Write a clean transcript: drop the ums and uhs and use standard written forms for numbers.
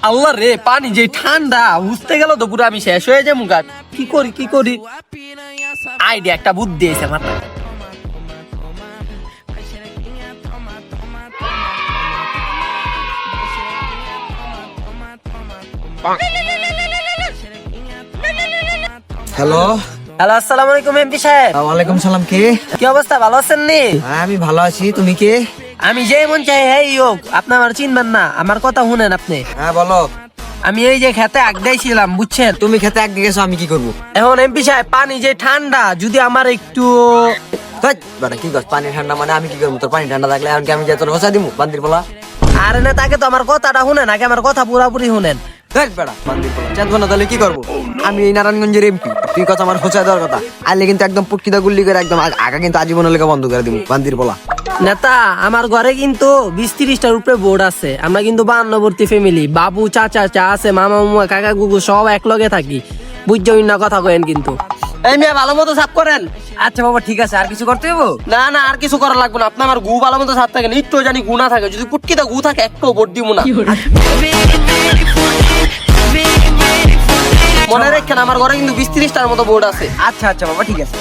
আল্লাহ রে, পানি যে ঠান্ডা, বুঝতে গেল তো পুরো আমি শেষ হয়ে যাবো গা। কি করি আইডিয়া একটা বুদ্ধি এসে মাথা। হ্যালো। হ্যালো, আসসালামু আলাইকুম এমপি সাহেব। ওয়ালাইকুম সালাম। কে? কি অবস্থা, ভালো আছেন নি? হ্যাঁ, আমি ভালো আছি। তুমি কে? আমি যে মন চাই এই হোক, আপনি আমার চিনবেন না, আমার কথা শুনেন আপনি। হ্যাঁ বলো। আমি এই যে খেতে আগদাইছিলাম, বুঝছেন? তুমি খেতে এক গেছো, আমি কি করবো? এখন এমপি সাহেব পানি যে ঠান্ডা, যদি আমার একটু কি কর? পানি ঠান্ডা মানে আমি কি করবো? তোর পানি ঠান্ডা থাকলে এখন কি আমি তোর বসা দিবো বান্দির বলা? আরে না, তাকে তো আমার কথাটা শুনেন আগে, আমার কথা পুরাপুরি শুনেন। তাহলে কি করবো? আমি এই নারায়ণগঞ্জের এমপি, তুই কথা আমার খোঁচা দেওয়ার কথা আইলে কিন্তু একদম পুটকিদা গুল্লি করে একদম আগা কিন্তু আজীবন লেগে বন্ধ করে দিব বান্দির বলা। নেতা, আমার ঘরে কিন্তু 20-30টার উপরে বোর্ড আছে। আমরা কিন্তু 52 ফ্যামিলি, বাবু চাচা চা আছে, মামা মামা কাকা গুগু সব এক লগে থাকি, বুঝছো না কথা কয়েন কিন্তু। এই মেয়ে ভালো মতো সাফ করেন। আচ্ছা বাবা ঠিক আছে, আর কিছু করতে হবো? না আর কিছু করা লাগবে না, আপনি আমার গু ভালো মতো সাফ থাকেন, একটু জানি গু না থাকে, যদি পুটকিটা গু থাকে একটু বোর্ড দিব না। মনে রাখেন আমার ঘরে কিন্তু 20-30টার মতো বোর্ড আছে। আচ্ছা বাবা ঠিক আছে।